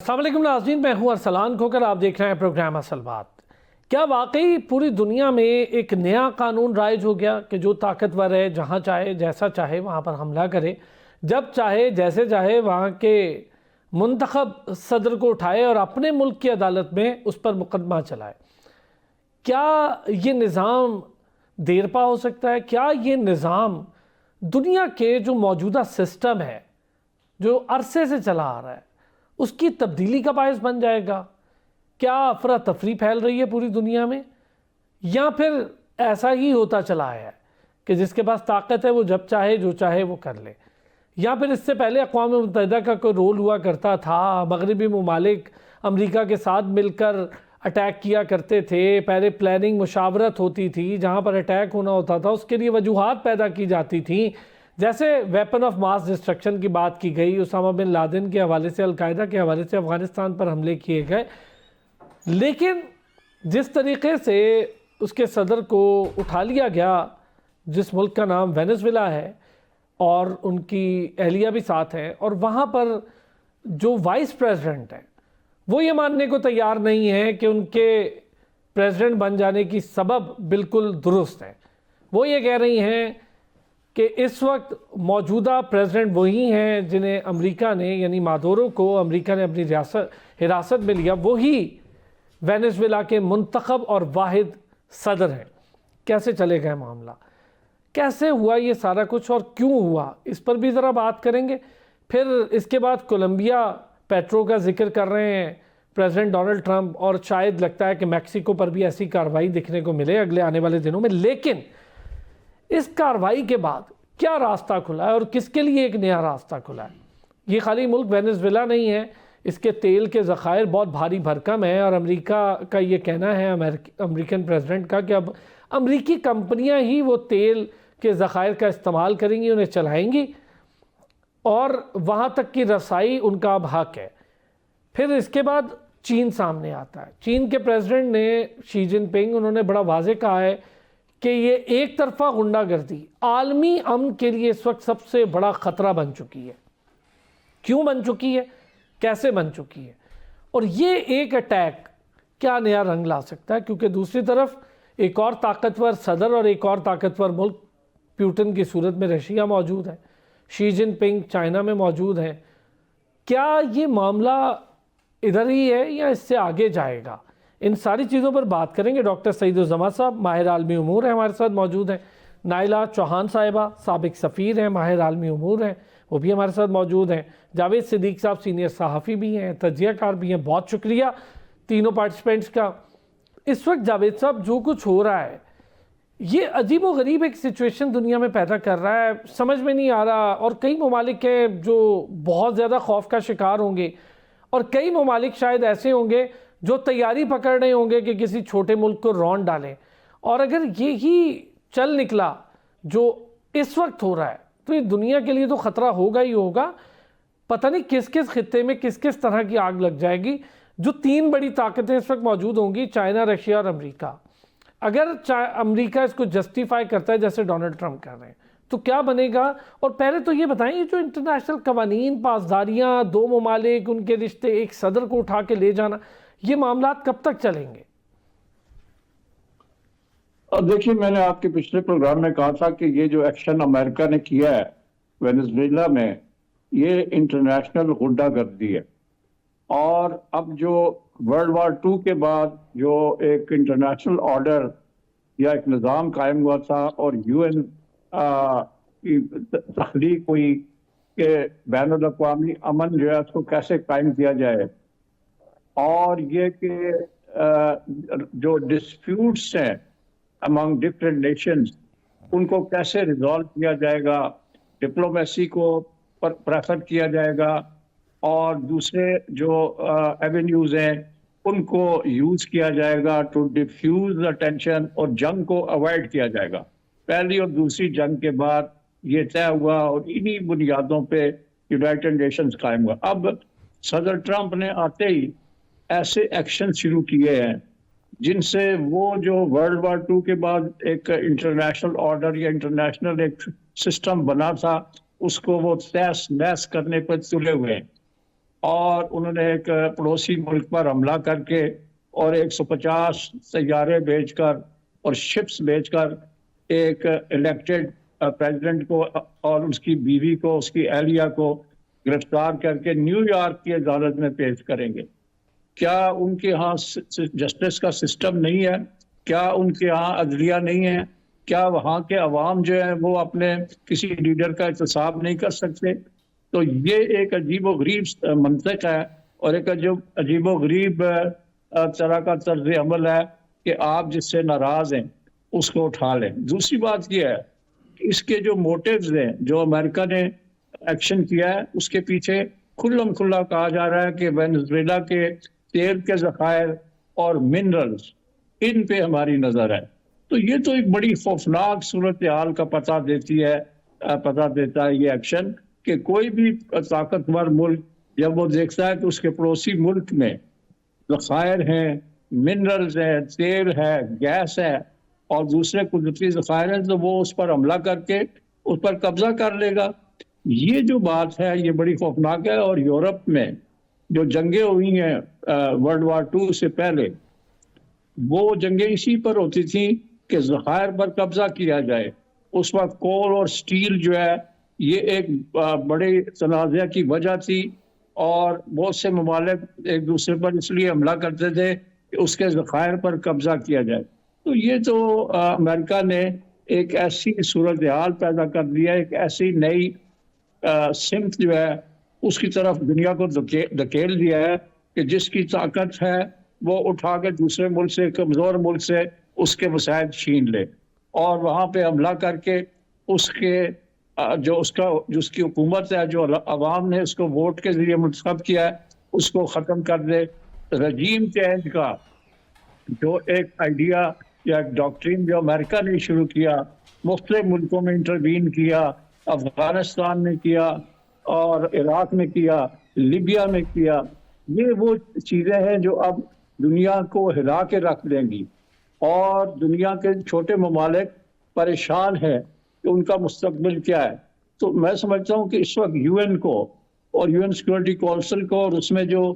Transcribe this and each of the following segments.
السلام علیکم ناظرین، میں ہوں ارسلان کھوکر، آپ دیکھ رہے ہیں پروگرام اصل بات۔ کیا واقعی پوری دنیا میں ایک نیا قانون رائج ہو گیا کہ جو طاقتور ہے جہاں چاہے جیسا چاہے وہاں پر حملہ کرے، جب چاہے جیسے چاہے وہاں کے منتخب صدر کو اٹھائے اور اپنے ملک کی عدالت میں اس پر مقدمہ چلائے؟ کیا یہ نظام دیر پا ہو سکتا ہے؟ کیا یہ نظام دنیا کے جو موجودہ سسٹم ہے جو عرصے سے چلا آ رہا ہے اس کی تبدیلی کا باعث بن جائے گا؟ کیا افراتفری پھیل رہی ہے پوری دنیا میں، یا پھر ایسا ہی ہوتا چلا ہے کہ جس کے پاس طاقت ہے وہ جب چاہے جو چاہے وہ کر لے؟ یا پھر اس سے پہلے اقوام متحدہ کا کوئی رول ہوا کرتا تھا، مغربی ممالک امریکہ کے ساتھ مل کر اٹیک کیا کرتے تھے، پہلے پلاننگ مشاورت ہوتی تھی، جہاں پر اٹیک ہونا ہوتا تھا اس کے لیے وجوہات پیدا کی جاتی تھیں، جیسے ویپن آف ماس ڈسٹرکشن کی بات کی گئی، اسامہ بن لادن کے حوالے سے، القاعدہ کے حوالے سے افغانستان پر حملے کیے گئے۔ لیکن جس طریقے سے اس کے صدر کو اٹھا لیا گیا، جس ملک کا نام وینزویلا ہے اور ان کی اہلیہ بھی ساتھ ہے، اور وہاں پر جو وائس پریزیڈنٹ ہے وہ یہ ماننے کو تیار نہیں ہے کہ ان کے پریزیڈنٹ بن جانے کی سبب بالکل درست ہے۔ وہ یہ کہہ رہی ہیں کہ اس وقت موجودہ پریزیڈنٹ وہی ہیں جنہیں امریکہ نے، یعنی مادورو کو امریکہ نے اپنی حراست میں لیا، وہی وینزویلا کے منتخب اور واحد صدر ہیں۔ کیسے چلے گئے معاملہ؟ کیسے ہوا یہ سارا کچھ اور کیوں ہوا؟ اس پر بھی ذرا بات کریں گے۔ پھر اس کے بعد کولمبیا پیٹرو کا ذکر کر رہے ہیں پریزیڈنٹ ڈونلڈ ٹرمپ، اور شاید لگتا ہے کہ میکسیکو پر بھی ایسی کارروائی دیکھنے کو ملے اگلے آنے والے دنوں میں۔ لیکن اس کارروائی کے بعد کیا راستہ کھلا ہے اور کس کے لیے ایک نیا راستہ کھلا ہے؟ یہ خالی ملک وینزویلا نہیں ہے، اس کے تیل کے ذخائر بہت بھاری بھرکم ہیں، اور امریکہ کا یہ کہنا ہے امریکن پریزیڈنٹ کا کہ اب امریکی کمپنیاں ہی وہ تیل کے ذخائر کا استعمال کریں گی، انہیں چلائیں گی، اور وہاں تک کی رسائی ان کا اب حق ہے۔ پھر اس کے بعد چین سامنے آتا ہے۔ چین کے پریزیڈنٹ نے شی جن پنگ، انہوں نے بڑا واضح کہا ہے کہ یہ ایک طرفہ غنڈہ گردی عالمی امن کے لیے اس وقت سب سے بڑا خطرہ بن چکی ہے۔ کیوں بن چکی ہے؟ کیسے بن چکی ہے؟ اور یہ ایک اٹیک کیا نیا رنگ لا سکتا ہے؟ کیونکہ دوسری طرف ایک اور طاقتور صدر اور ایک اور طاقتور ملک پیوٹن کی صورت میں رشیا موجود ہے، شی جن پنگ چائنا میں موجود ہیں۔ کیا یہ معاملہ ادھر ہی ہے یا اس سے آگے جائے گا؟ ان ساری چیزوں پر بات کریں گے۔ ڈاکٹر سعید الزماں صاحب ماہر عالمی امور ہیں، ہمارے ساتھ موجود ہیں۔ نائلہ چوہان صاحبہ سابق سفیر ہیں، ماہر عالمی امور ہیں، وہ بھی ہمارے ساتھ موجود ہیں۔ جاوید صدیق صاحب سینئر صحافی بھی ہیں، تجزیہ کار بھی ہیں۔ بہت شکریہ تینوں پارٹیسپینٹس کا۔ اس وقت جاوید صاحب جو کچھ ہو رہا ہے یہ عجیب و غریب ایک سچویشن دنیا میں پیدا کر رہا ہے، سمجھ میں نہیں آ رہا، اور کئی ممالک ہیں جو بہت زیادہ خوف کا شکار ہوں گے، اور کئی ممالک شاید ایسے ہوں گے جو تیاری پکڑ رہے ہوں گے کہ کسی چھوٹے ملک کو رون ڈالیں۔ اور اگر یہی چل نکلا جو اس وقت ہو رہا ہے تو یہ دنیا کے لیے تو خطرہ ہوگا ہی ہوگا۔ پتہ نہیں کس کس خطے میں کس کس طرح کی آگ لگ جائے گی۔ جو تین بڑی طاقتیں اس وقت موجود ہوں گی، چائنا، رشیا اور امریکہ، اگر امریکہ اس کو جسٹیفائی کرتا ہے جیسے ڈونلڈ ٹرمپ کر رہے ہیں تو کیا بنے گا؟ اور پہلے تو یہ بتائیں، یہ جو انٹرنیشنل قوانین، پاسداریاں، دو ممالک، ان کے رشتے، ایک صدر کو اٹھا کے لے جانا، یہ معاملات کب تک چلیں گے؟ دیکھیے، میں نے آپ کے پچھلے پروگرام میں کہا تھا کہ یہ جو ایکشن امریکہ نے کیا ہے وینزویلا میں، یہ انٹرنیشنل غنڈہ گردی ہے۔ اور اب جو ورلڈ وار 2 کے بعد جو ایک انٹرنیشنل آرڈر یا ایک نظام قائم ہوا تھا، اور یو این کی تخلیق ہوئی کہ بین الاقوامی امن جو ہے اس کو کیسے قائم کیا جائے، اور یہ کہ جو ڈسپیوٹس ہیں among different nations ان کو کیسے ریزالو کیا جائے گا، ڈپلومیسی کو پریفر کیا جائے گا، اور دوسرے جو ایونیوز ہیں ان کو یوز کیا جائے گا ٹو ڈیفیوز دا ٹینشن، اور جنگ کو اوائڈ کیا جائے گا۔ پہلی اور دوسری جنگ کے بعد یہ طے ہوا، اور انہی بنیادوں پہ یونائٹڈ نیشنز قائم ہوا۔ اب صدر ٹرمپ نے آتے ہی ایسے ایکشن شروع کیے ہیں جن سے وہ جو ورلڈ وار 2 کے بعد ایک انٹرنیشنل آرڈر یا انٹرنیشنل ایک سسٹم بنا تھا، اس کو وہ تیس نیس کرنے پر تلے ہوئے ہیں۔ اور انہوں نے ایک پڑوسی ملک پر حملہ کر کے اور 150 طیارے بھیج کر اور شپس بھیج کر ایک الیکٹڈ پریزیڈنٹ کو اور اس کی بیوی کو، اس کی اہلیہ کو گرفتار کر کے نیو یارک کی عدالت میں پیش کریں گے۔ کیا ان کے ہاں جسٹس کا سسٹم نہیں ہے؟ کیا ان کے ہاں عدلیہ نہیں ہے؟ کیا وہاں کے عوام جو ہیں وہ اپنے کسی لیڈر کا احتساب نہیں کر سکتے؟ تو یہ ایک عجیب و غریب منطق ہے اور ایک عجیب و غریب طرح کا طرز عمل ہے کہ آپ جس سے ناراض ہیں اس کو اٹھا لیں۔ دوسری بات یہ ہے کہ اس کے جو موٹیوز ہیں، جو امریکہ نے ایکشن کیا ہے، اس کے پیچھے کھلم کھلا کہا جا رہا ہے کہ وینزویلا کے تیل کے ذخائر اور منرلز، ان پہ ہماری نظر ہے۔ تو یہ تو ایک بڑی خوفناک صورتحال کا پتہ دیتا ہے یہ ایکشن، کہ کوئی بھی طاقتور ملک جب وہ دیکھتا ہے کہ اس کے پڑوسی ملک میں ذخائر ہیں، منرلز ہیں، تیل ہے، گیس ہے اور دوسرے قدرتی ذخائر ہیں، تو وہ اس پر حملہ کر کے اس پر قبضہ کر لے گا۔ یہ جو بات ہے یہ بڑی خوفناک ہے، اور یورپ میں جو جنگیں ہوئی ہیں ورلڈ وار 2 سے پہلے، وہ جنگیں اسی پر ہوتی تھیں کہ ذخائر پر قبضہ کیا جائے۔ اس وقت کول اور سٹیل جو ہے یہ ایک بڑے تنازع کی وجہ تھی، اور بہت سے ممالک ایک دوسرے پر اس لیے حملہ کرتے تھے کہ اس کے ذخائر پر قبضہ کیا جائے۔ تو یہ تو امریکہ نے ایک ایسی صورتحال پیدا کر دیا، ایک ایسی نئی سمت جو ہے اس کی طرف دنیا کو دھکیل دیا ہے کہ جس کی طاقت ہے وہ اٹھا کے دوسرے ملک سے، کمزور ملک سے اس کے وسائل چھین لے، اور وہاں پہ حملہ کر کے اس کے جو اس کی حکومت ہے، جو عوام نے اس کو ووٹ کے ذریعے منتخب کیا ہے، اس کو ختم کر دے۔ رجیم چینج کا جو ایک آئیڈیا یا ایک ڈاکٹرین جو امریکہ نے شروع کیا، مختلف ملکوں میں انٹروین کیا، افغانستان میں کیا اور عراق میں کیا، لیبیا میں کیا، یہ وہ چیزیں ہیں جو اب دنیا کو ہلا کے رکھ دیں گی، اور دنیا کے چھوٹے ممالک پریشان ہیں کہ ان کا مستقبل کیا ہے۔ تو میں سمجھتا ہوں کہ اس وقت یو این کو اور یو این سیکورٹی کونسل کو، اور اس میں جو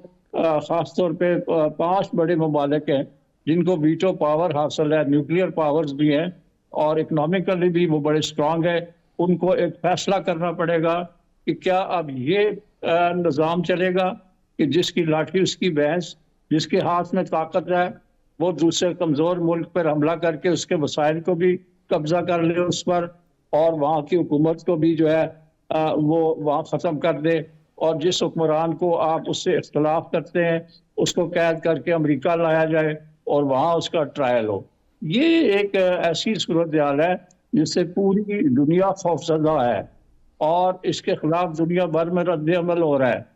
خاص طور پہ 5 بڑے ممالک ہیں جن کو ویٹو پاور حاصل ہے، نیوکلیئر پاورز بھی ہیں اور اکنامکلی بھی وہ بڑے اسٹرانگ ہے، ان کو ایک فیصلہ کرنا پڑے گا کہ کیا اب یہ نظام چلے گا کہ جس کی لاٹھی اس کی بھینس، جس کے ہاتھ میں طاقت ہے وہ دوسرے کمزور ملک پر حملہ کر کے اس کے وسائل کو بھی قبضہ کر لے اس پر، اور وہاں کی حکومت کو بھی جو ہے وہ وہاں ختم کر دے، اور جس حکمران کو آپ اس سے اختلاف کرتے ہیں اس کو قید کر کے امریکہ لایا جائے اور وہاں اس کا ٹرائل ہو۔ یہ ایک ایسی صورتحال ہے جس سے پوری دنیا خوفزدہ ہے، اور اس کے خلاف دنیا بھر میں رد عمل ہو رہا ہے۔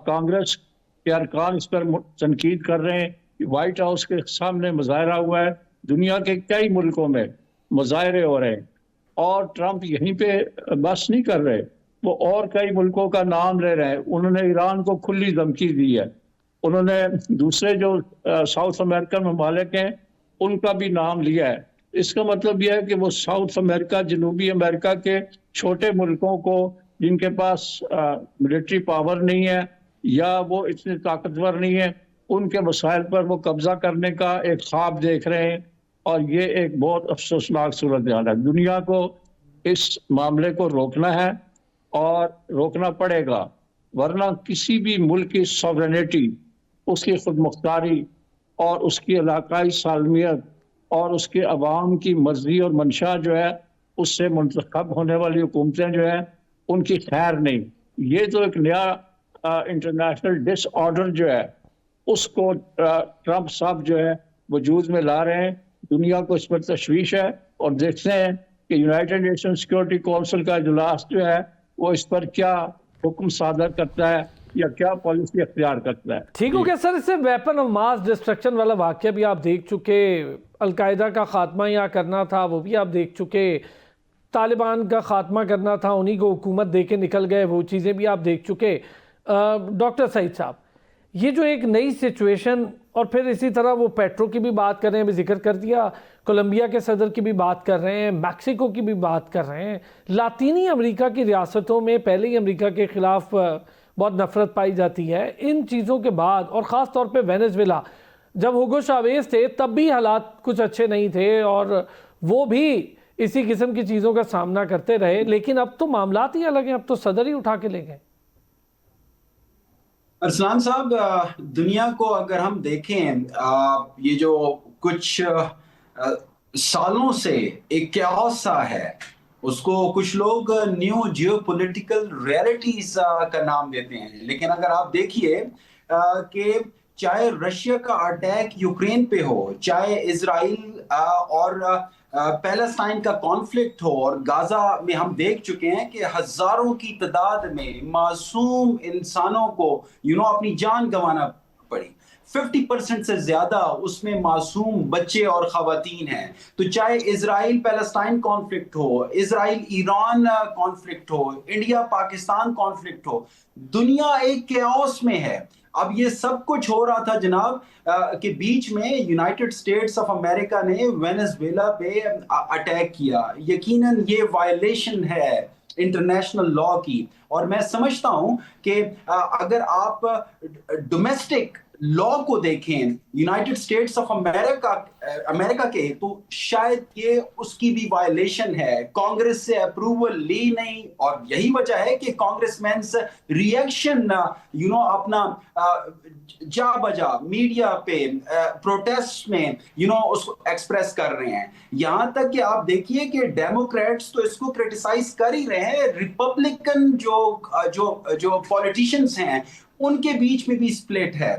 کانگریس کے ارکان اس پر تنقید کر رہے ہیں، وائٹ ہاؤس کے سامنے مظاہرہ ہوا ہے، دنیا کے کئی ملکوں میں مظاہرے ہو رہے ہیں، اور ٹرمپ یہیں پہ بس نہیں کر رہے، وہ اور کئی ملکوں کا نام لے رہے ہیں۔ انہوں نے ایران کو کھلی دھمکی دی ہے، انہوں نے دوسرے جو ساؤتھ امریکن ممالک ہیں ان کا بھی نام لیا ہے۔ اس کا مطلب یہ ہے کہ وہ ساؤتھ امریکہ، جنوبی امریکہ کے چھوٹے ملکوں کو جن کے پاس ملٹری پاور نہیں ہے یا وہ اتنے طاقتور نہیں ہیں، ان کے وسائل پر وہ قبضہ کرنے کا ایک خواب دیکھ رہے ہیں، اور یہ ایک بہت افسوسناک صورتحال ہے۔ دنیا کو اس معاملے کو روکنا ہے اور روکنا پڑے گا، ورنہ کسی بھی ملک کی سوورینٹی، اس کی خود مختاری اور اس کی علاقائی سالمیت اور اس کے عوام کی مرضی اور منشا جو ہے، اس سے منتخب ہونے والی حکومتیں جو ہیں ان کی خیر نہیں۔ یہ تو ایک نیا انٹرنیشنل ڈس آرڈر جو ہے اس کو ٹرمپ صاحب جو ہے وجود میں لا رہے ہیں۔ دنیا کو اس پر تشویش ہے، اور دیکھتے ہیں کہ یونائیٹڈ نیشن سیکورٹی کونسل کا اجلاس جو ہے وہ اس پر کیا حکم صادر کرتا ہے یا کیا پالیسی اختیار کرتا ہے۔ ٹھیک ہو گیا سر، اس سے ویپن آف ماس ڈسٹرکشن والا واقعہ بھی آپ دیکھ چکے، القاعدہ کا خاتمہ یہاں کرنا تھا وہ بھی آپ دیکھ چکے، طالبان کا خاتمہ کرنا تھا انہی کو حکومت دے کے نکل گئے، وہ چیزیں بھی آپ دیکھ چکے۔ ڈاکٹر سعید صاحب، یہ جو ایک نئی سچویشن، اور پھر اسی طرح وہ پیٹرو کی بھی بات کر رہے ہیں، بھی ذکر کر دیا، کولمبیا کے صدر کی بھی بات کر رہے ہیں، میکسیکو کی بھی بات کر رہے ہیں، لاطینی امریکہ کی ریاستوں میں پہلے ہی امریکہ کے خلاف بہت نفرت پائی جاتی ہے. ان چیزوں کے بعد اور خاص طور پہ وینزویلا جب ہوگو چاویز تھے تب بھی حالات کچھ اچھے نہیں تھے اور وہ بھی اسی قسم کی چیزوں کا سامنا کرتے رہے, لیکن اب تو معاملات ہی الگ ہیں, اب تو صدر ہی اٹھا کے لے گئے. ارسلان صاحب, دنیا کو اگر ہم دیکھیں, یہ جو کچھ سالوں سے ایک کیوس سا ہے, اس کو کچھ لوگ نیو جیو پولیٹیکل ریئلٹیز کا نام دیتے ہیں, لیکن اگر آپ دیکھیے کہ چاہے رشیا کا اٹیک یوکرین پہ ہو, چاہے اسرائیل اور پیلسٹائن کا کانفلکٹ ہو, اور غازہ میں ہم دیکھ چکے ہیں کہ ہزاروں کی تعداد میں معصوم انسانوں کو اپنی جان گنوانا پڑی. 50% سے زیادہ اس میں معصوم بچے اور خواتین ہیں. تو چاہے اسرائیل پیلسٹائن کانفلکٹ ہو, اسرائیل ایران کانفلکٹ ہو, انڈیا پاکستان کانفلکٹ ہو, دنیا ایک کیوس میں ہے. اب یہ سب کچھ ہو رہا تھا جناب کہ بیچ میں یونائٹڈ اسٹیٹس آف امریکہ نے وینزویلا پہ اٹیک کیا. یقیناً یہ وائلیشن ہے انٹرنیشنل لا کی, اور میں سمجھتا ہوں کہ اگر آپ ڈومیسٹک لا کو دیکھیں یونائٹڈ اسٹیٹس آف امریکہ کے, تو شاید یہ اس کی بھی وائلیشن ہے. کانگریس سے اپروول لی نہیں, اور یہی وجہ ہے کہ کانگریس مینس ریئیکشن اپنا جا بجا میڈیا پہ پروٹیسٹ میں اس کو ایکسپریس کر رہے ہیں. یہاں تک کہ آپ دیکھیے کہ ڈیموکریٹس تو اس کو کرٹیسائز کر ہی رہے ہیں, ریپبلکن جو پولیٹیشینز ہیں ان کے بیچ میں بھی سپلٹ ہے.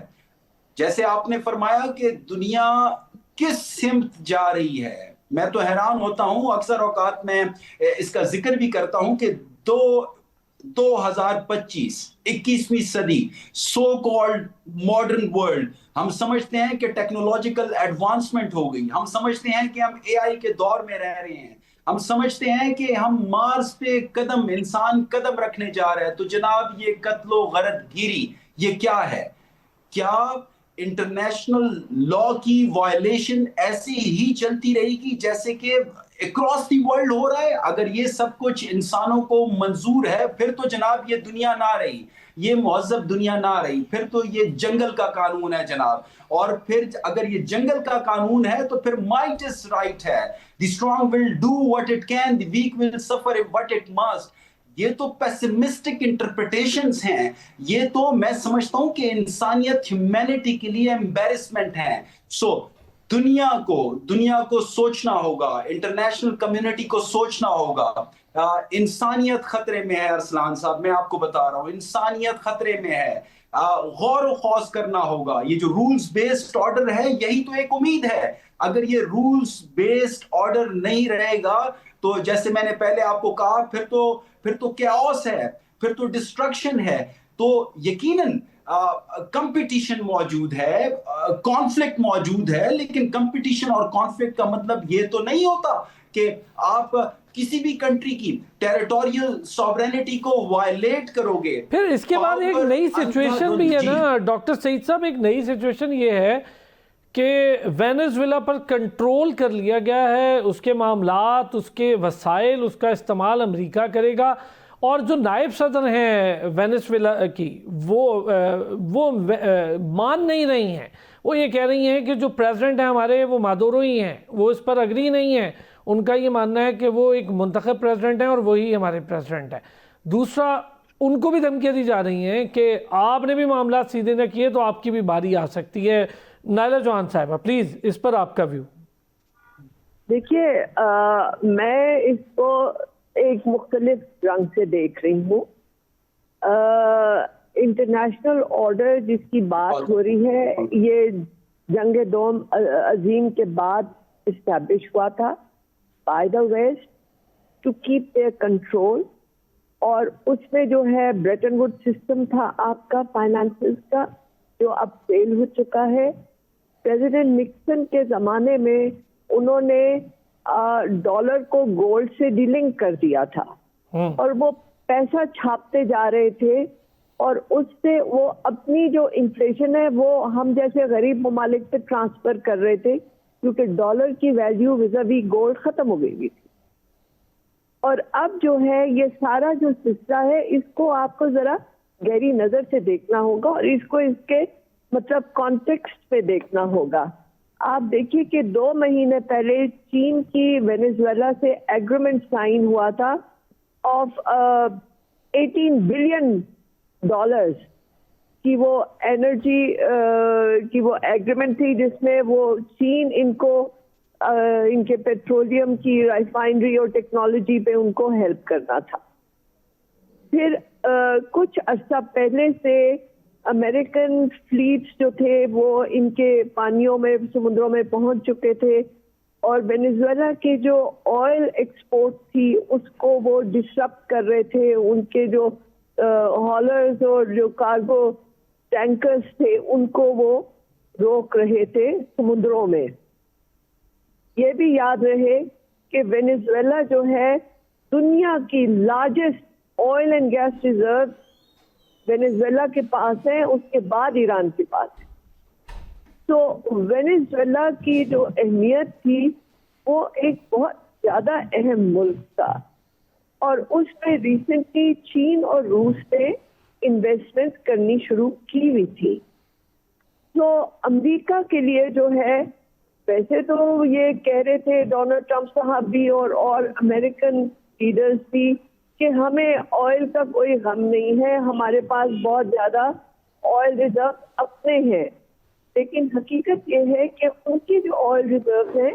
جیسے آپ نے فرمایا کہ دنیا کس سمت جا رہی ہے, میں تو حیران ہوتا ہوں. اکثر اوقات میں اس کا ذکر بھی کرتا ہوں کہ 2025 21ویں صدی سو کالڈ ماڈرن ورلڈ, ہم سمجھتے ہیں کہ ٹیکنالوجیکل ایڈوانسمنٹ ہو گئی, ہم سمجھتے ہیں کہ ہم اے آئی کے دور میں رہ رہے ہیں, ہم سمجھتے ہیں کہ ہم مارس پہ انسان قدم رکھنے جا رہے ہیں. تو جناب یہ قتل و غارت گیری یہ کیا ہے؟ کیا انٹرنیشنل لا کی وائلیشن ایسی ہی چلتی رہے گی جیسے کہ اکراس دی ورلڈ ہو رہا ہے؟ اگر یہ سب کچھ انسانوں کو منظور ہے پھر تو جناب یہ دنیا نہ رہی, یہ مہذب دنیا نہ رہی, پھر تو یہ جنگل کا قانون ہے جناب. اور پھر اگر یہ جنگل کا قانون ہے تو پھر might is right ہے. The strong will do what it can, the weak will suffer what it must. یہ تو پیسمسٹک انٹرپریٹیشنز ہیں, یہ تو میں سمجھتا ہوں کہ انسانیت ہیومینٹی کے لیے ایمبیرسمنٹ ہیں. سو دنیا کو سوچنا ہوگا, انٹرنیشنل کمیونٹی کو سوچنا ہوگا. انسانیت خطرے میں ہے ارسلان صاحب, میں آپ کو بتا رہا ہوں انسانیت خطرے میں ہے. غور و خوض کرنا ہوگا. یہ جو رولز بیسڈ آرڈر ہے یہی تو ایک امید ہے. اگر یہ رولز بیسڈ آرڈر نہیں رہے گا تو جیسے میں نے پہلے آپ کو کہا پھر تو کیوس ہے, پھر تو ڈسٹرکشن ہے. تو یقیناً کمپٹیشن موجود ہے, کانفلکٹ موجود ہے, لیکن کمپٹیشن اور کانفلکٹ کا مطلب یہ تو نہیں ہوتا کہ آپ کسی بھی کنٹری کی ٹیریٹوریل سوورینٹی کو وائلیٹ کرو گے. پھر اس کے بعد ایک نئی سچویشن بھی ہے نا ڈاکٹر سعید صاحب, ایک نئی سچویشن یہ ہے کہ وینزویلا پر کنٹرول کر لیا گیا ہے, اس کے معاملات, اس کے وسائل, اس کا استعمال امریکہ کرے گا, اور جو نائب صدر ہیں وینزویلا کی وہ مان نہیں رہی ہیں. وہ یہ کہہ رہی ہیں کہ جو پریزیڈنٹ ہیں ہمارے وہ مادورو ہی ہیں, وہ اس پر اگری نہیں ہیں. ان کا یہ ماننا ہے کہ وہ ایک منتخب پریزیڈنٹ ہیں اور وہی ہمارے پریزیڈنٹ ہیں. دوسرا, ان کو بھی دھمکیاں دی جا رہی ہیں کہ آپ نے بھی معاملات سیدھے نہ کیے تو آپ کی بھی باری آ سکتی ہے. نائلہ جوان صاحبہ پلیز اس پر آپ کا ویو. دیکھیے, میں اس کو ایک مختلف رنگ سے دیکھ رہی ہوں. انٹرنیشنل آرڈر جس کی بات ہو رہی ہے یہ جنگ دوم عظیم کے بعد اسٹیبلش ہوا تھا by the west to keep their control, اور اس میں جو ہے بریٹن ووڈ سسٹم تھا آپ کا فائنانسز کا جو اب فیل ہو چکا ہے. پریزیڈنٹ نکسن کے زمانے میں انہوں نے ڈالر کو گولڈ سے ڈیلنک کر دیا تھا, اور وہ پیسہ چھاپتے جا رہے تھے, اور اس سے وہ اپنی جو انفلیشن ہے وہ ہم جیسے غریب ممالک پہ ٹرانسفر کر رہے تھے کیونکہ ڈالر کی ویلیو ویزاوی گولڈ ختم ہو گئی تھی. اور اب جو ہے یہ سارا جو سلسلہ ہے اس کو آپ کو ذرا گہری نظر سے دیکھنا ہوگا اور اس کو اس کے مطلب کانٹیکسٹ پہ دیکھنا ہوگا. آپ دیکھیے کہ 2 مہینے پہلے چین کی وینیزویلا سے ایگریمنٹ سائن ہوا تھا آف $18 بلین کی وہ انرجی کی وہ ایگریمنٹ تھی جس میں وہ چین ان کو ان کے پیٹرولیم کی ریفائنری اور ٹیکنالوجی پہ ان کو ہیلپ کرنا تھا. پھر کچھ عرصہ پہلے سے امریکن فلیٹس جو تھے وہ ان کے پانیوں میں سمندروں میں پہنچ چکے تھے اور وینیزویلا کے جو آئل ایکسپورٹ تھی اس کو وہ ڈسرپٹ کر رہے تھے. ان کے جو ہالرز اور جو کارگو ٹینکرز تھے ان کو وہ روک رہے تھے سمندروں میں. یہ بھی یاد رہے کہ وینیزویلا جو ہے دنیا کی largest oil and gas reserve Venezuela کے پاس ہے, اس کے بعد ایران کے پاس ہے. تو وینیزویلا کی جو اہمیت تھی وہ ایک بہت زیادہ اہم ملک تھا اور اس پہ ریسنٹلی چین اور روس نے انویسٹمنٹ کرنی شروع کی ہوئی تھی. تو امریکہ کے لیے جو ہے ویسے تو یہ کہہ رہے تھے ڈونلڈ ٹرمپ صاحب بھی اور امریکن لیڈرز بھی کہ ہمیں آئل کا کوئی غم نہیں ہے, ہمارے پاس بہت زیادہ آئل ریزرو اپنے ہیں. لیکن حقیقت یہ ہے کہ ان کی جو آئل ریزرو ہے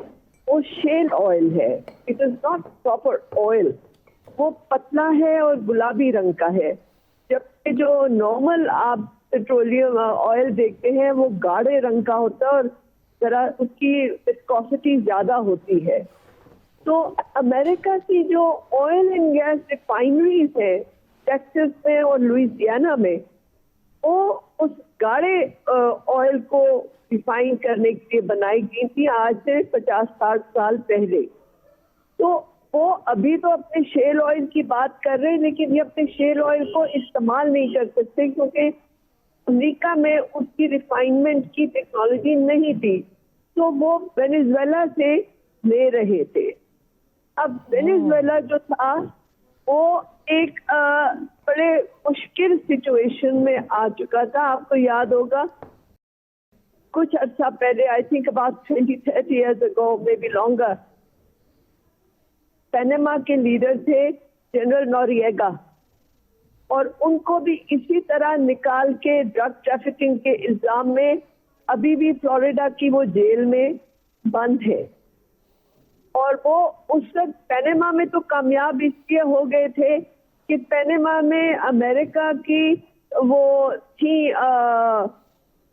وہ شیل آئل ہے. It is not proper oil. وہ پتلا ہے اور گلابی رنگ کا ہے, جبکہ جو نارمل آپ پیٹرولیم آئل دیکھتے ہیں وہ گاڑھے رنگ کا ہوتا ہے اور ذرا اس کی وسکوسٹی زیادہ ہوتی ہے. تو امریکہ کی جو آئل اینڈ گیس ریفائنریز ہیں ٹیکسس میں اور لوئزیانا میں وہ اس گاڑھے آئل کو ریفائن کرنے کے لیے بنائی گئی تھی آج سے 50-60 سال پہلے. تو وہ ابھی تو اپنے شیل آئل کی بات کر رہے ہیں لیکن یہ اپنے شیل آئل کو استعمال نہیں کر سکتے کیونکہ امریکہ میں اس کی ریفائنمنٹ کی ٹیکنالوجی نہیں تھی. تو وہ وینیزویلا سے لے رہے تھے. اب وینیزویلا جو تھا وہ ایک بڑے مشکل سچویشن میں آ چکا تھا. آپ کو یاد ہوگا کچھ عرصہ پہلے I think about 20-30 years ago maybe longer Panama کے لیڈر تھے جنرل نوریگا اور ان کو بھی اسی طرح نکال کے ڈرگ ٹریفکنگ کے الزام میں ابھی بھی فلوریڈا کی وہ جیل میں بند ہے. اور وہ اس وقت پینما میں تو کامیاب اس لیے ہو گئے تھے کہ پینما میں امریکہ کی وہ تھی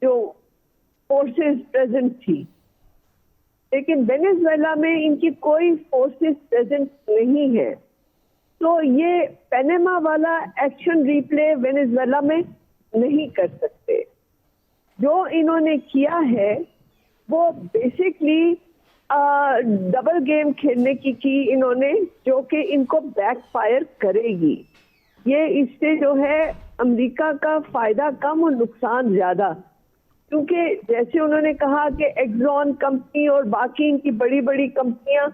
جو فورسز پریزنٹ تھی, لیکن وینیزویلا میں ان کی کوئی فورسز پریزنٹ نہیں ہے. تو یہ پینما والا ایکشن ریپلے وینیزویلا میں نہیں کر سکتے. جو انہوں نے کیا ہے وہ بیسکلی ڈبل گیم کھیلنے کی انہوں نے جو کہ ان کو بیک فائر کرے گی. یہ اس سے جو ہے امریکہ کا فائدہ کم اور نقصان زیادہ, کیونکہ جیسے انہوں نے کہا کہ ایگزون کمپنی اور باقی ان کی بڑی بڑی کمپنیاں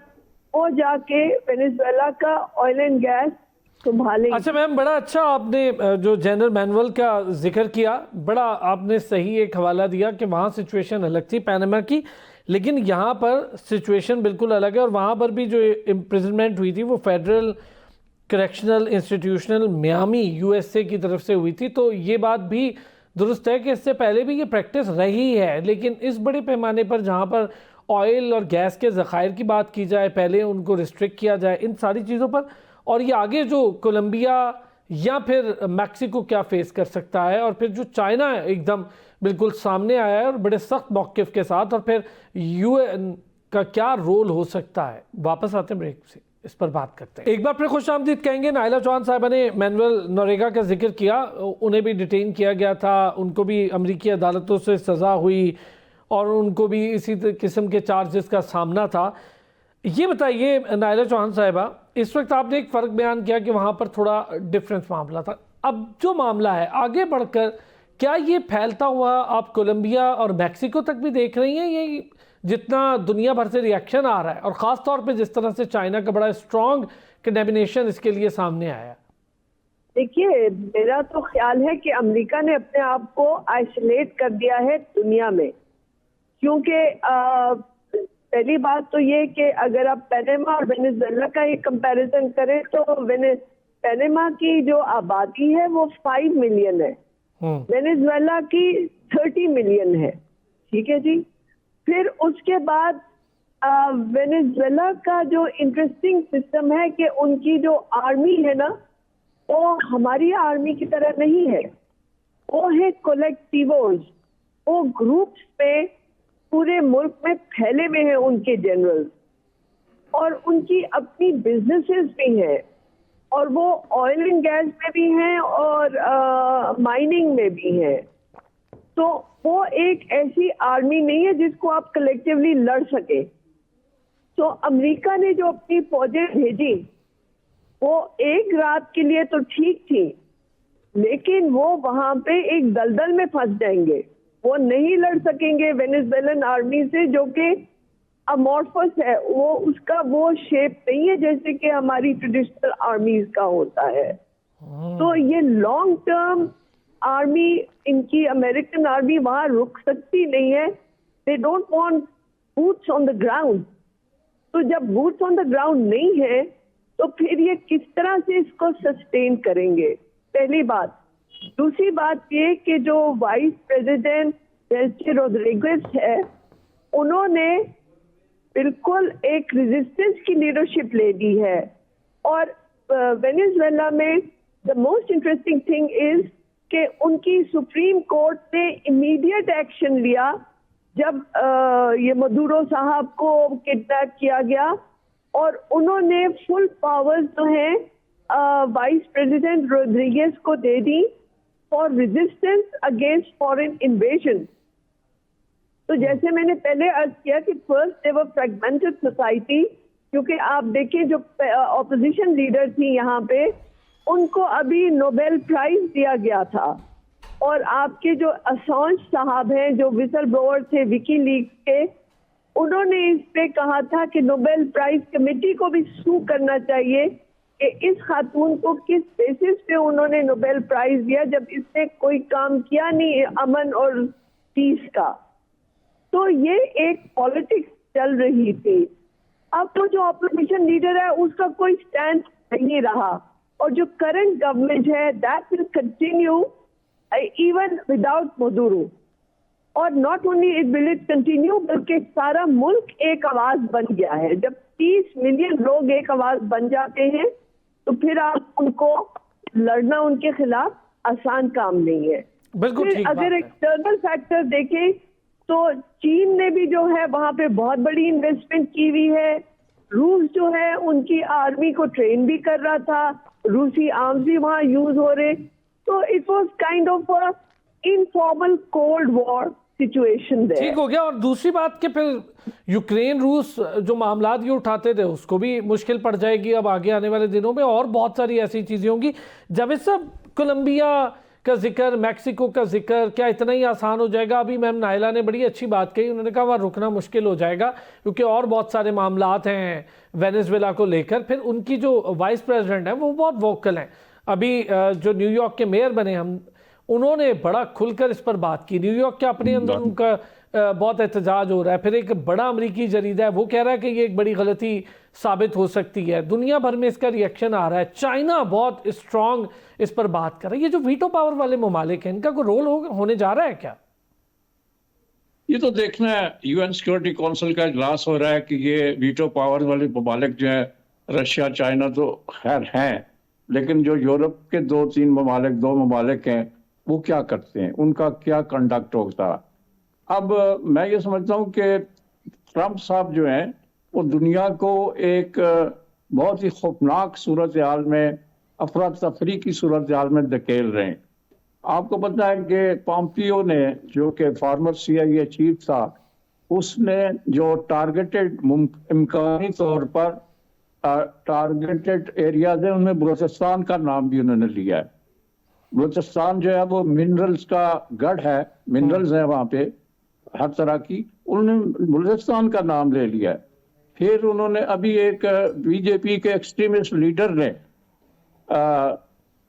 وہ جا کے وینیزویلا کا آئل اینڈ گیس سنبھالیں. اچھا میم, بڑا اچھا آپ نے جو جنرل مینول کا ذکر کیا, بڑا آپ نے صحیح ایک حوالہ دیا کہ وہاں سچویشن الگ تھی پینما کی, لیکن یہاں پر سچویشن بالکل الگ ہے. اور وہاں پر بھی جو امپریزنمنٹ ہوئی تھی وہ federal correctional institutional Miami USA کی طرف سے ہوئی تھی. تو یہ بات بھی درست ہے کہ اس سے پہلے بھی یہ پریکٹس رہی ہے, لیکن اس بڑے پیمانے پر جہاں پر آئل اور گیس کے ذخائر کی بات کی جائے, پہلے ان کو ریسٹرکٹ کیا جائے ان ساری چیزوں پر. اور یہ آگے جو کولمبیا یا پھر میکسیکو کیا فیس کر سکتا ہے, اور پھر جو چائنا ایک دم بالکل سامنے آیا ہے اور بڑے سخت موقف کے ساتھ, اور پھر UN کا کیا رول ہو سکتا ہے. واپس آتے ہیں بریک سے, اس پر بات کرتے ہیں. ایک بار پھر خوش آمدید کہیں گے. نائلہ چوہان صاحبہ نے مینول نوریگا کا ذکر کیا, انہیں بھی ڈیٹین کیا گیا تھا, ان کو بھی امریکی عدالتوں سے سزا ہوئی اور ان کو بھی اسی قسم کے چارجز کا سامنا تھا. یہ بتائیے نائلہ چوہان صاحبہ, اس وقت آپ نے ایک فرق بیان کیا کہ وہاں پر تھوڑا ڈیفرنس معاملہ تھا. اب جو معاملہ ہے آگے بڑھ کر کیا یہ پھیلتا ہوا آپ کولمبیا اور میکسیکو تک بھی دیکھ رہی ہیں, یہ جتنا دنیا بھر سے ریاکشن آ رہا ہے, اور خاص طور پہ جس طرح سے چائنا کا بڑا اسٹرانگ کنڈیمنیشن اس کے لیے سامنے آیا؟ دیکھیے میرا تو خیال ہے کہ امریکہ نے اپنے آپ کو آئسولیٹ کر دیا ہے دنیا میں، کیونکہ پہلی بات تو یہ کہ اگر آپ پینما اور وینیزویلا کا ایک کمپیریزن کریں تو پینما کی جو آبادی ہے وہ 5 ملین ہے، وینیزویلا کی 30 ملین ہے، ٹھیک ہے جی. پھر اس کے بعد وینیزویلا کا جو انٹرسٹنگ سسٹم ہے کہ ان کی جو آرمی ہے نا وہ ہماری آرمی کی طرح نہیں ہے، وہ ہے کولیکٹیوز، وہ گروپس پہ پورے ملک میں پھیلے ہوئے ہیں ان کے جنرل، اور ان کی اپنی بزنسز بھی ہیں، اور وہ آئل اینڈ گیس میں بھی ہیں اور مائننگ میں بھی ہیں. تو وہ ایک ایسی آرمی نہیں ہے جس کو آپ کلیکٹیولی لڑ سکے. تو امریکہ نے جو اپنی فوجیں بھیجی وہ ایک رات کے لیے تو ٹھیک تھی، لیکن وہ وہاں پہ ایک دلدل میں پھنس جائیں گے، وہ نہیں لڑ سکیں گے وینیزویلن آرمی سے جو کہ امورفس ہے، وہ اس کا وہ شیپ نہیں ہے جیسے کہ ہماری ٹریڈیشنل آرمیز کا ہوتا ہے. تو یہ لانگ ٹرم آرمی، ان کی امریکن آرمی وہاں رک سکتی نہیں ہے. They don't want boots on the ground. تو جب بوٹس آن دا گراؤنڈ نہیں ہے تو پھر یہ کس طرح سے اس کو سسٹین کریں گے، پہلی بات. دوسری بات یہ کہ جو وائس پریزیڈنٹ ڈیلسی روڈریگز ہے انہوں نے بالکل ایک ریزسٹنس کی لیڈرشپ لے دی ہے. اور وینیزویلا میں the most interesting thing is کہ ان کی سپریم کورٹ نے امیڈیٹ ایکشن لیا جب یہ مدورو صاحب کو کڈنیپ کیا گیا، اور انہوں نے فل پاورز جو ہیں وائس پریزیڈنٹ روڈریگز کو دے دی for resistance against foreign invasion. تو جیسے میں نے پہلے عرض کیا کہ first they were fragmented society, کیونکہ آپ دیکھیں جو اپوزیشن لیڈر تھی یہاں پہ ان کو ابھی نوبیل پرائز دیا گیا تھا، اور آپ کے جو اسانج صاحب ہیں جو وسل بلوور تھے وکی لیکس کے، انہوں نے اس پہ کہا تھا کہ نوبیل پرائز کمیٹی کو بھی سو کرنا چاہیے کہ اس خاتون کو کس بیسس پہ انہوں نے نوبیل پرائز دیا جب اس نے کوئی کام کیا نہیں امن اور پیس کا. تو یہ ایک پالیٹکس چل رہی تھی. اب تو جو اپوزیشن لیڈر ہے اس کا کوئی سٹینڈ نہیں رہا، اور جو کرنٹ گورنمنٹ ہے that will continue even without Maduro. اور not only it will it continue بلکہ سارا ملک ایک آواز بن گیا ہے. جب 30 ملین لوگ ایک آواز بن جاتے ہیں تو پھر آپ ان کو لڑنا ان کے خلاف آسان کام نہیں ہے. بالکل پھر اگر ایکسٹرنل فیکٹر دیکھیں تو چین نے بھی جو ہے وہاں پہ بہت بڑی انویسٹمنٹ کی ہوئی ہے. روس جو ہے ان کی آرمی کو ٹرین بھی کر رہا تھا، روسی آرمز بھی وہاں یوز ہو رہے. تو it was kind of informal cold war situation there. ٹھیک ہو گیا. اور دوسری بات کہ پھر یوکرین روس جو معاملات یہ اٹھاتے تھے اس کو بھی مشکل پڑ جائے گی اب آگے آنے والے دنوں میں، اور بہت ساری ایسی چیزیں ہوں گی. جاوید صاحب، کولمبیا کا ذکر، میکسیکو کا ذکر، کیا اتنا ہی آسان ہو جائے گا؟ ابھی میم نائلہ نے بڑی اچھی بات کہی، انہوں نے کہا وہاں رکنا مشکل ہو جائے گا کیونکہ اور بہت سارے معاملات ہیں وینیزویلا کو لے کر. پھر ان کی جو وائس پریزیڈنٹ ہیں وہ بہت ووکل ہیں. ابھی جو نیو یارک کے میئر بنے انہوں نے بڑا کھل کر اس پر بات کی. نیو یارک کے اپنے اندر ان کا بہت احتجاج ہو رہا ہے. پھر ایک بڑا امریکی جریدہ ہے وہ کہہ رہا ہے کہ یہ ایک بڑی غلطی ثابت ہو سکتی ہے. دنیا بھر میں اس کا ریئیکشن آ رہا ہے. چائنا بہت اسٹرانگ اس پر بات کر رہا ہے. یہ جو ویٹو پاور والے ممالک ہیں ان کا کوئی رول ہونے جا رہا ہے کیا؟ یہ تو دیکھنا ہے. یو این سیکورٹی کونسل کا اجلاس ہو رہا ہے کہ یہ ویٹو پاور والے ممالک جو ہیں رشیا چائنا تو خیر ہیں، لیکن جو یورپ کے 2 ممالک ہیں وہ کیا کرتے ہیں، ان کا کیا کنڈکٹ ہوتا. اب میں یہ سمجھتا ہوں کہ ٹرمپ صاحب جو ہیں وہ دنیا کو ایک بہت ہی خوفناک صورتحال میں، افراتفری کی صورتحال میں دھکیل رہے ہیں. آپ کو پتہ ہے کہ پومپیو نے جو کہ فارمر CIA چیف تھا، اس نے جو ٹارگیٹڈ امکانی طور پر ٹارگیٹڈ ایریاز ہیں ان میں بلوچستان کا نام بھی انہوں نے لیا ہے. بلوچستان جو ہے وہ منرلز کا گڑھ ہے، منرلز ہیں وہاں پہ ہر طرح کی، انہوں نے بلوچستان کا نام لے لیا ہے. پھر انہوں نے ابھی ایک BJP کے ایکسٹریمسٹ لیڈر نے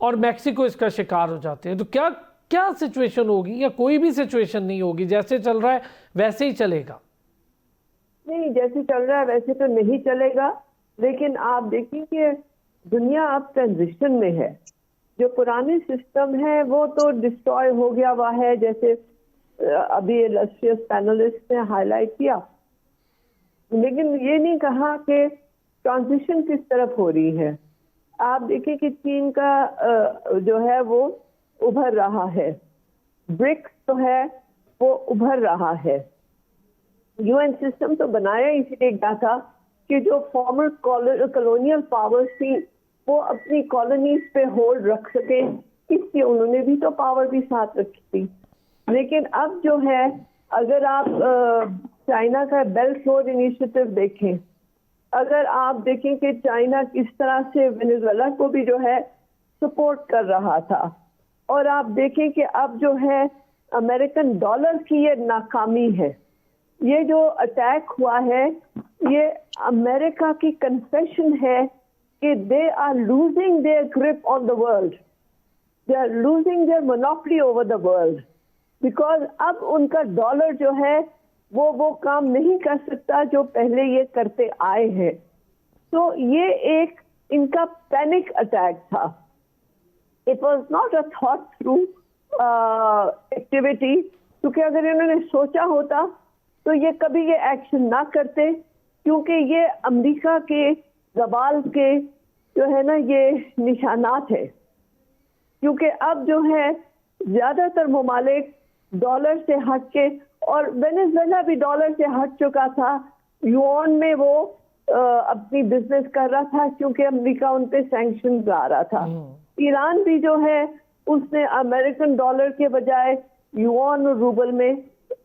اور میکسیکو اس کا شکار ہو جاتے ہیں. تو کیا سچویشن ہوگی, یا کوئی بھی سچویشن نہیں ہوگی, جیسے چل رہا ہے ویسے ہی چلے گا؟ نہیں, جیسے چل رہا ہے ویسے تو نہیں چلے گا, لیکن آپ دیکھیں کہ دنیا اب ٹرانزیشن میں ہے. جو پرانے سسٹم ہے وہ تو ڈسٹروائے ہو گیا ہوا ہے, جیسے ابھی السٹریس پینلسٹ نے ہائی لائٹ کیا, لیکن یہ نہیں کہا کہ ٹرانزیشن کس طرف ہو رہی ہے. آپ دیکھیں کہ چین کا جو ہے وہ ابھر رہا ہے, برکس تو ہے وہ ابھر رہا ہے. یو این سسٹم تو بنایا اسی لیے گیا تھا کہ جو فارمر کالونیل پاورز تھی وہ اپنی کالونیز پہ ہولڈ رکھ سکے, اس لیے انہوں نے بھی تو پاور بھی ساتھ رکھی تھی. لیکن اب جو ہے, اگر آپ چائنا کا بیلٹ روڈ انیشیٹو دیکھیں, اگر آپ دیکھیں کہ چائنا کس طرح سے وینزویلا کو بھی جو ہے سپورٹ کر رہا تھا, اور آپ دیکھیں کہ اب جو ہے امریکن ڈالر کی یہ ناکامی ہے. یہ جو اٹیک ہوا ہے یہ امریکہ کی کنفیشن ہے کہ they are losing their grip on the world, they are losing their monopoly over the world, because اب ان کا ڈالر جو ہے وہ کام نہیں کر سکتا جو پہلے یہ کرتے آئے ہیں. تو یہ ایک ان کا پینک اٹیک تھا. It was not a thought through activity, کیونکہ اگر انہوں نے سوچا ہوتا تو یہ کبھی یہ ایکشن نہ کرتے, کیونکہ یہ امریکہ کے زوال کے جو ہے نا یہ نشانات ہے. کیونکہ اب جو ہے زیادہ تر ممالک ڈالر سے ہٹ کے, اور وینزویلا بھی ڈالر سے ہٹ چکا تھا, یوان میں وہ اپنی بزنس کر رہا تھا کیونکہ امریکہ ان پہ سینکشنز آ رہا تھا. ایران بھی جو ہے اس نے امریکن ڈالر کے بجائے یوان اور روبل میں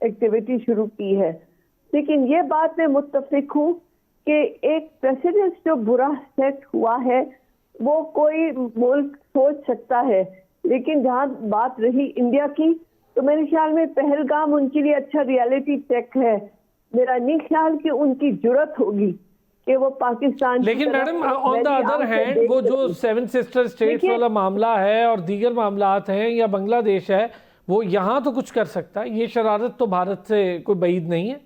ایکٹیویٹی شروع کی ہے. لیکن یہ بات میں متفق ہوں کہ ایک پریسیڈنٹ جو برا سیٹ ہوا ہے وہ کوئی ملک سوچ سکتا ہے, لیکن جہاں بات رہی انڈیا کی تو میرے خیال میں پہلگام ان کے لیے اچھا ریالٹی چیک ہے. میرا نہیں خیال کہ ان کی جرت ہوگی کہ وہ پاکستان, لیکن madam on the other hand وہ جو سیون سسٹر اسٹیٹس والا معاملہ ہے اور دیگر معاملات ہیں, یا بنگلہ دیش ہے, وہ یہاں تو کچھ کر سکتا ہے. یہ شرارت تو بھارت سے کوئی بعید نہیں ہے.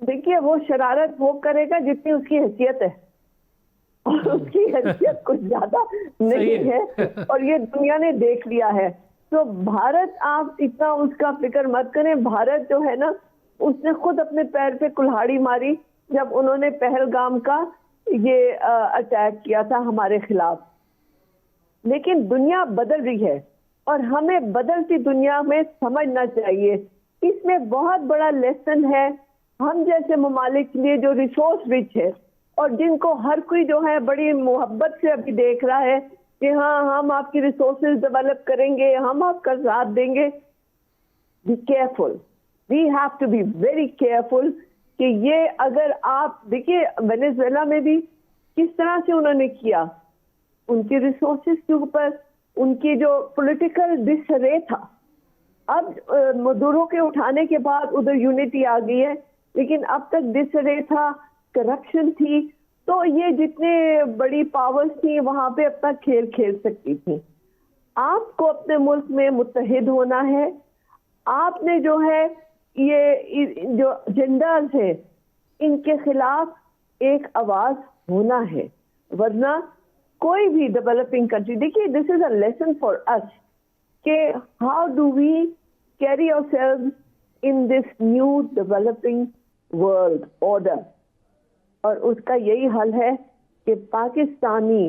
دیکھیے وہ شرارت وہ کرے گا جتنی اس کی حیثیت ہے, اور اس کی حیثیت کچھ زیادہ نہیں ہے, اور یہ دنیا نے دیکھ لیا ہے. تو بھارت, آپ اتنا اس کا فکر مت کریں. بھارت جو ہے نا اس نے خود اپنے پیر پہ کلہاڑی ماری جب انہوں نے پہلگام کا یہ اٹیک کیا تھا ہمارے خلاف. لیکن دنیا بدل رہی ہے اور ہمیں بدلتی دنیا میں سمجھنا چاہیے. اس میں بہت بڑا لیسن ہے ہم جیسے ممالک کے لیے جو ریسورس رچ ہے, اور جن کو ہر کوئی جو ہے بڑی محبت سے ابھی دیکھ رہا ہے کہ ہاں ہم آپ کی ریسورسز ڈیولپ کریں گے, ہم آپ کا ساتھ دیں گے. Be careful, we have to be very careful کہ یہ اگر آپ دیکھیے وینزویلا میں بھی کس طرح سے انہوں نے کیا, ان کی ریسورسز کے اوپر ان کی جو پولیٹیکل ڈس رے تھا. اب مدورو کے اٹھانے کے بعد ادھر یونٹی آ گئی ہے, لیکن اب تک ڈس رے تھا, کرپشن تھی. تو یہ جتنے بڑی پاورز تھیں وہاں پہ اپنا کھیل کھیل سکتی تھی. آپ کو اپنے ملک میں متحد ہونا ہے. آپ نے جو ہے یہ جو ایجنڈاز ہیں ان کے خلاف ایک آواز ہونا ہے, ورنہ کوئی بھی ڈیولپنگ کنٹری, دیکھیے دس از اے لیسن فار اس کہ how do we carry ourselves in this new developing world order. اور اس کا یہی حل ہے کہ پاکستانی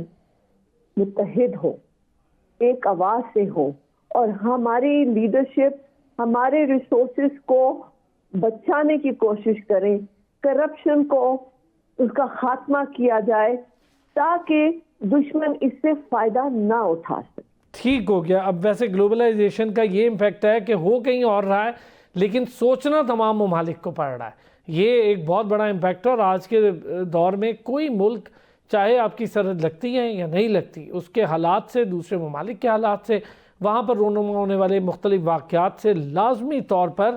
متحد ہو, ایک آواز سے ہو, اور ہماری لیڈرشپ ہمارے ریسورسز کو بچانے کی کوشش کریں, کرپشن کو اس کا خاتمہ کیا جائے تاکہ دشمن اس سے فائدہ نہ اٹھا سکے. ٹھیک ہو گیا. اب ویسے گلوبلائزیشن کا یہ امپیکٹ ہے کہ ہو کہیں اور رہا ہے, لیکن سوچنا تمام ممالک کو پڑ رہا ہے. یہ ایک بہت بڑا امپیکٹ ہے, اور آج کے دور میں کوئی ملک چاہے آپ کی سرحد لگتی ہے یا نہیں لگتی, اس کے حالات سے, دوسرے ممالک کے حالات سے, وہاں پر رونما ہونے والے مختلف واقعات سے لازمی طور پر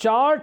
4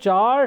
4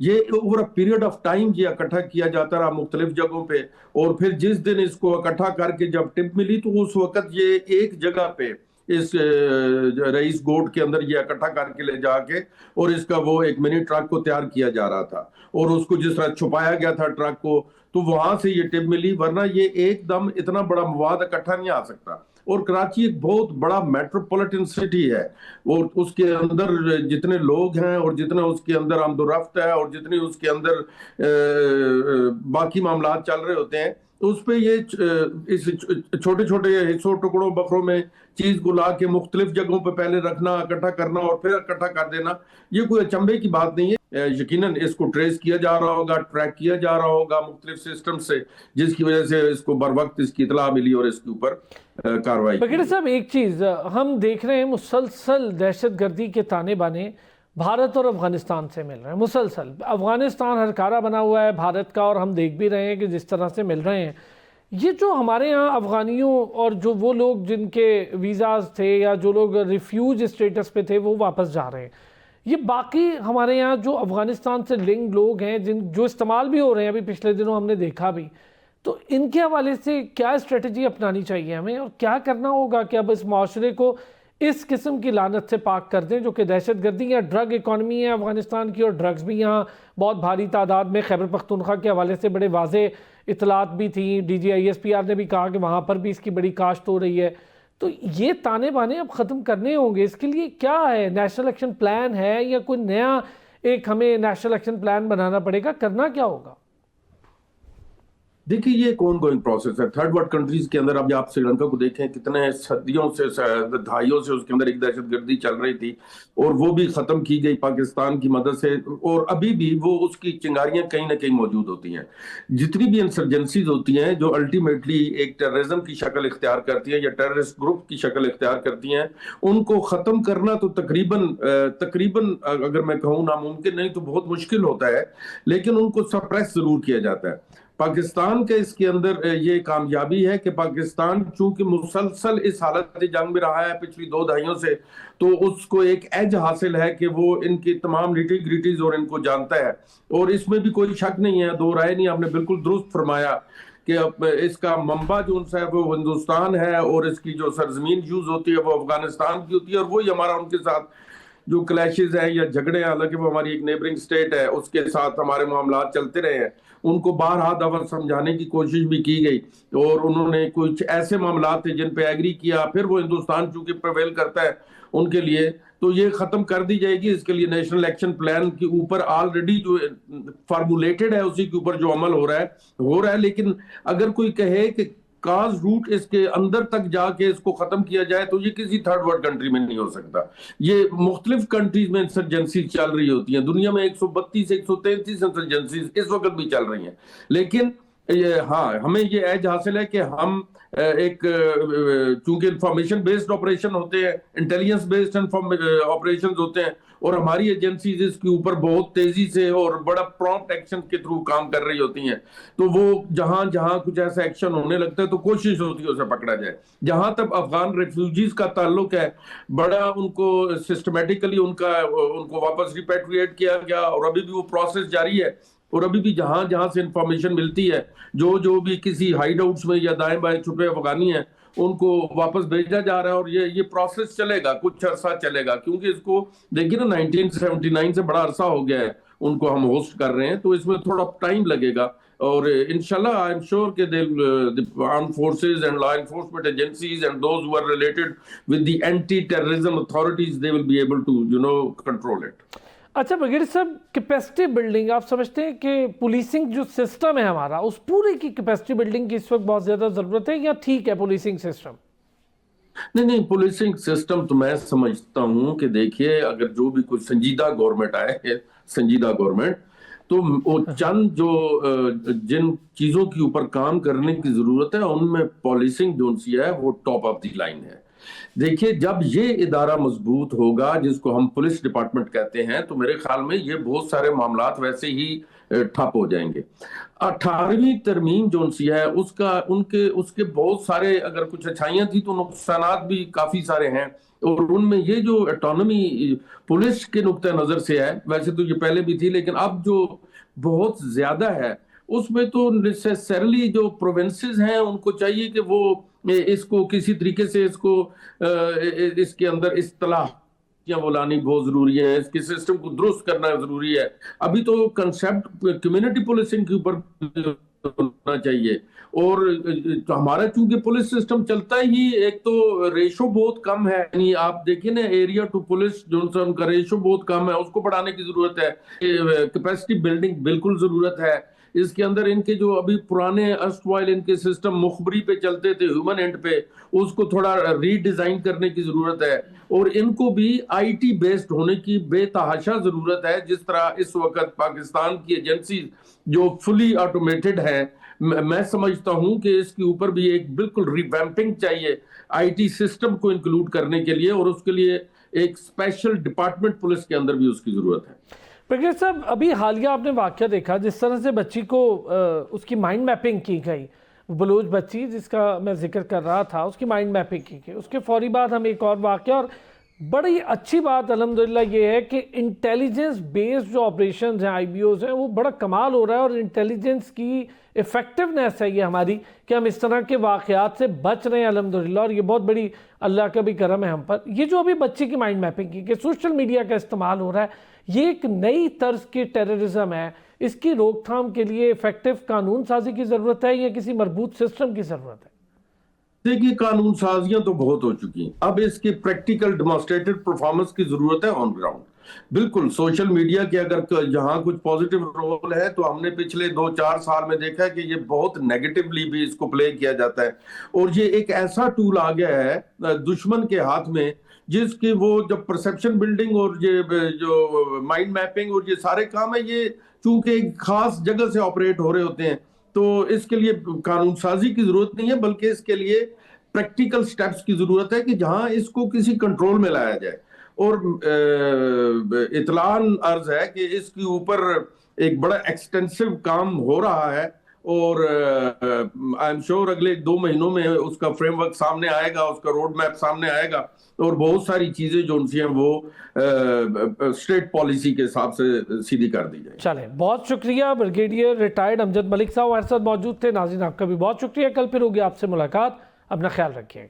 یہ اوور پیریڈ آف ٹائم یہ اکٹھا کیا جاتا رہا مختلف جگہوں پہ، اور پھر جس دن اس کو اکٹھا کر کے جب ٹپ ملی تو اس وقت یہ ایک جگہ پہ اس رئیس گوٹ کے اندر یہ اکٹھا کر کے لے جا کے اور اس کا وہ ایک منی ٹرک کو تیار کیا جا رہا تھا، اور اس کو جس طرح چھپایا گیا تھا ٹرک کو، تو وہاں سے یہ ٹپ ملی، ورنہ یہ ایک دم اتنا بڑا مواد اکٹھا نہیں آ سکتا۔ اور کراچی ایک بہت بڑا میٹروپولیٹن سٹی ہے، اور اس کے اندر جتنے لوگ ہیں اور جتنا اس کے اندر آمد و رفت ہے اور جتنے اس کے اندر باقی معاملات چل رہے ہوتے ہیں، تو اس پہ یہ اس چھوٹے چھوٹے حصوں ٹکڑوں بکروں میں چیز کو لا کے مختلف جگہوں پہ پہلے رکھنا، اکٹھا کرنا اور پھر اکٹھا کر دینا، یہ کوئی اچنبے کی بات نہیں ہے۔ یقیناً اس کو ٹریس کیا جا رہا ہوگا، ٹریک کیا جا رہا ہوگا مختلف سسٹم سے، جس کی وجہ سے اس کو بر وقت اس کی اطلاع ملی اور اس کے اوپر کارروائی۔ بگڑی صاحب ایک چیز ہم دیکھ رہے ہیں، مسلسل دہشت گردی کے تانے بانے بھارت اور افغانستان سے مل رہے ہیں، مسلسل افغانستان ہرکارا بنا ہوا ہے بھارت کا، اور ہم دیکھ بھی رہے ہیں کہ جس طرح سے مل رہے ہیں یہ جو ہمارے ہاں افغانیوں اور جو وہ لوگ جن کے ویزاز تھے یا جو لوگ ریفیوج اسٹیٹس پہ تھے وہ واپس جا رہے ہیں، یہ باقی ہمارے یہاں جو افغانستان سے لنک لوگ ہیں جو استعمال بھی ہو رہے ہیں، ابھی پچھلے دنوں ہم نے دیکھا بھی، تو ان کے حوالے سے کیا اسٹریٹجی اپنانی چاہیے ہمیں، اور کیا کرنا ہوگا کہ اب اس معاشرے کو اس قسم کی لعنت سے پاک کر دیں جو کہ دہشت گردی یا ڈرگ اکانومی ہے افغانستان کی، اور ڈرگز بھی یہاں بہت بھاری تعداد میں، خیبر پختونخوا کے حوالے سے بڑے واضح اطلاعات بھی تھیں، D G I S P R نے بھی کہا کہ وہاں پر بھی اس کی بڑی کاشت ہو رہی ہے، تو یہ تانے بانے اب ختم کرنے ہوں گے، اس کے لیے کیا ہے، نیشنل ایکشن پلان ہے یا کوئی نیا ایک ہمیں نیشنل ایکشن پلان بنانا پڑے گا، کرنا کیا ہوگا؟ دیکھیں یہ ایک آن گوئنگ پروسیس ہے۔ تھرڈ ورلڈ کنٹریز کے اندر اب آپ سری لنکا کو دیکھیں، کتنے صدیوں سے دہائیوں سے اس کے اندر ایک دہشت گردی چل رہی تھی، اور وہ بھی ختم کی گئی پاکستان کی مدد سے، اور ابھی بھی وہ اس کی چنگاریاں کہیں نہ کہیں موجود ہوتی ہیں۔ جتنی بھی انسرجنسیز ہوتی ہیں جو الٹیمیٹلی ایک ٹیررزم کی شکل اختیار کرتی ہیں یا ٹیررسٹ گروپ کی شکل اختیار کرتی ہیں، ان کو ختم کرنا تو تقریباً اگر میں کہوں ناممکن نہیں تو بہت مشکل ہوتا ہے، لیکن ان کو سپریس ضرور کیا جاتا ہے۔ پاکستان کے اس کے اندر یہ کامیابی ہے کہ پاکستان چونکہ مسلسل اس حالت جنگ میں رہا ہے پچھلی 2 دہائیوں سے، تو اس کو ایک ایج حاصل ہے کہ وہ ان کی تمام نیٹی گریٹیز اور ان کو جانتا ہے، اور اس میں بھی کوئی شک نہیں ہے، دو رائے نہیں، آپ نے بالکل درست فرمایا کہ اس کا منبع جو ان سے وہ ہندوستان ہے، اور اس کی جو سرزمین یوز ہوتی ہے وہ افغانستان کی ہوتی ہے، اور وہی ہمارا ان کے ساتھ جو کلیشز ہیں یا جھگڑے ہیں، حالانکہ وہ ہماری ایک نیبرنگ سٹیٹ ہے، اس کے ساتھ ہمارے معاملات چلتے رہے ہیں، ان کو بارہا دفعہ سمجھانے کی کوشش بھی کی گئی، اور انہوں نے کچھ ایسے معاملات تھے جن پہ ایگری کیا، پھر وہ ہندوستان چونکہ پریویل کرتا ہے ان کے لیے، تو یہ ختم کر دی جائے گی۔ اس کے لیے نیشنل ایکشن پلان کے اوپر آلریڈی جو فارمولیٹڈ ہے اسی کے اوپر جو عمل ہو رہا ہے، لیکن اگر کوئی کہے کہ کاز روٹ اس کے اندر تک جا کے اس کو ختم کیا جائے تو یہ کسی تھرڈ ورلڈ کنٹری میں نہیں ہو سکتا۔ یہ مختلف کنٹریز میں انسرجنسیز چل رہی ہوتی ہیں، دنیا میں 132 133 انسرجنسیز اس وقت بھی چل رہی ہیں، لیکن ہاں ہمیں یہ ایج حاصل ہے کہ ہم ایک چونکہ انفارمیشن بیسڈ آپریشن ہوتے ہیں، انٹیلیجنس بیسڈ آپریشنز ہوتے ہیں، اور ہماری ایجنسیز اس کے اوپر بہت تیزی سے اور بڑا پرومپٹ ایکشن کے تھرو کام کر رہی ہوتی ہیں، تو وہ جہاں جہاں کچھ ایسا ایکشن ہونے لگتا ہے تو کوشش ہوتی ہے اسے پکڑا جائے۔ جہاں تک افغان ریفیوجیز کا تعلق ہے، بڑا ان کو سسٹمیٹکلی ان کو واپس ریپیٹریٹ کیا گیا، اور ابھی بھی وہ پروسیس جاری ہے، اور ابھی بھی جہاں جہاں سے انفارمیشن ملتی ہے، جو بھی کسی ہائیڈ آؤٹس میں یا دائیں بائیں چھپے افغانی ہیں ان کو واپس بھیجا جا رہا ہے، اور یہ پروسیس چلے گا، کچھ عرصہ چلے گا، کیونکہ اس کو دیکھیے نا 1979 سے بڑا عرصہ ہو گیا ہے ان کو ہم ہوسٹ کر رہے ہیں، تو اس میں تھوڑا ٹائم لگے گا، اور انشاءاللہ آئی ایم شیور کہ armed forces and law enforcement agencies and those who are related with the anti-terrorism authorities, they will be able to control it. اچھا بگڑی صاحب، کیپیسٹی بلڈنگ آپ سمجھتے ہیں کہ پولیسنگ جو سسٹم ہے ہمارا اس پورے کی کیپیسٹی بلڈنگ کی اس وقت بہت زیادہ ضرورت ہے، یا ٹھیک ہے پولیسنگ سسٹم؟ نہیں، پولیسنگ سسٹم تو میں سمجھتا ہوں کہ دیکھیے اگر جو بھی کوئی سنجیدہ گورنمنٹ آئے، سنجیدہ گورنمنٹ، تو وہ چند جن چیزوں کے اوپر کام کرنے کی ضرورت ہے ان میں پولیسنگ جو سی ہے وہ ٹاپ آف دی لائن ہے۔ دیکھیے جب یہ ادارہ مضبوط ہوگا جس کو ہم پولیس ڈپارٹمنٹ کہتے ہیں، تو میرے خیال میں یہ بہت سارے معاملات ویسے ہی ٹھپ ہو جائیں گے۔ 18ویں ترمیم جو سی ہے اس کے بہت سارے، اگر کچھ اچھائیاں تھی تو نقصانات بھی کافی سارے ہیں۔ اور ان میں یہ جو اٹانومی پولیس کے نقطہ نظر سے ہے، ویسے تو یہ پہلے بھی تھی لیکن اب جو بہت زیادہ ہے، اس میں تو نیسیسرلی جو پروونسز ہیں ان کو چاہیے کہ وہ اس کو کسی طریقے سے اس کے اندر اصطلاح وہ لانی بہت ضروری ہے، اس کے سسٹم کو درست کرنا ضروری ہے۔ ابھی تو کنسیپٹ کمیونٹی پولیسنگ کے اوپر ہونا چاہیے، اور ہمارا چونکہ پولیس سسٹم چلتا ہی ایک تو ریشو بہت کم ہے، یعنی آپ دیکھیں نا ایریا ٹو پولیس جو ان کا ریشو بہت کم ہے، اس کو بڑھانے کی ضرورت ہے، کیپیسٹی بلڈنگ بالکل ضرورت ہے۔ اس کے اندر ان کے جو ابھی پرانے اسٹوائل ان کے سسٹم مخبری پہ چلتے تھے، ہیومن اینڈ پہ، اس کو تھوڑا ری ڈیزائن کرنے کی ضرورت ہے، اور ان کو بھی آئی ٹی بیسڈ ہونے کی بے تحاشا ضرورت ہے۔ جس طرح اس وقت پاکستان کی ایجنسی جو فلی آٹومیٹڈ ہے، میں سمجھتا ہوں کہ اس کے اوپر بھی ایک بالکل ریویمپنگ چاہیے آئی ٹی سسٹم کو انکلوڈ کرنے کے لیے، اور اس کے لیے ایک اسپیشل ڈپارٹمنٹ پولیس کے اندر بھی اس کی ضرورت ہے۔ پروفیسر صاحب، ابھی حالیہ آپ نے واقعہ دیکھا جس طرح سے بچی کو اس کی مائنڈ میپنگ کی گئی، بلوچ بچی جس کا میں ذکر کر رہا تھا، اس کی مائنڈ میپنگ کی گئی، اس کے فوری بعد ہم ایک اور واقعہ، اور بڑی اچھی بات الحمدللہ یہ ہے کہ انٹیلیجنس بیسڈ جو آپریشنز ہیں، آئی بی اوز ہیں، وہ بڑا کمال ہو رہا ہے، اور انٹیلیجنس کی ایفیکٹونیس ہے یہ ہماری کہ ہم اس طرح کے واقعات سے بچ رہے ہیں الحمدللہ، اور یہ بہت بڑی اللہ کا بھی کرم ہے ہم پر۔ یہ جو ابھی بچی کی مائنڈ میپنگ کی کہ سوشل میڈیا کا استعمال ہو رہا ہے، یہ ایک نئی طرز کی ٹیررزم ہے، اس کی روک تھام کے لیے ایفیکٹو قانون سازی کی ضرورت ہے یا کسی مربوط سسٹم کی ضرورت ہے؟ دیکھیے، قانون سازیاں تو بہت ہو چکی ہیں، اب اس کی پریکٹیکل ڈیمانسٹریٹڈ پرفارمنس کی ضرورت ہے آن گراؤنڈ۔ بالکل سوشل میڈیا کے اگر جہاں کچھ پوزیٹیو رول ہے تو ہم نے پچھلے 2-4 سال میں دیکھا ہے کہ یہ بہت نیگیٹیولی بھی اس کو پلے کیا جاتا ہے، اور یہ ایک ایسا ٹول آ گیا ہے دشمن کے ہاتھ میں جس کی وہ جب پرسیپشن بلڈنگ اور یہ جو مائنڈ میپنگ اور یہ سارے کام ہیں، یہ چونکہ ایک خاص جگہ سے آپریٹ ہو رہے ہوتے ہیں، تو اس کے لیے قانون سازی کی ضرورت نہیں ہے، بلکہ اس کے لیے پریکٹیکل سٹیپس کی ضرورت ہے کہ جہاں اس کو کسی کنٹرول میں لایا جائے۔ اور اطلاعاً عرض ہے کہ اس کے اوپر ایک بڑا ایکسٹینسو کام ہو رہا ہے، اور آئی ایم شیور اگلے 2 مہینوں میں اس کا فریم ورک سامنے آئے گا، اس کا روڈ میپ سامنے آئے گا، اور بہت ساری چیزیں جو ان سے ہیں وہ اسٹیٹ پالیسی کے حساب سے سیدھی کر دی جائیں۔ چلیں، بہت شکریہ بریگیڈیئر ریٹائرڈ امجد ملک صاحب ہمارے ساتھ موجود تھے۔ ناظرین آپ کا بھی بہت شکریہ، کل پھر ہوگی آپ سے ملاقات، اپنا خیال رکھیے گا۔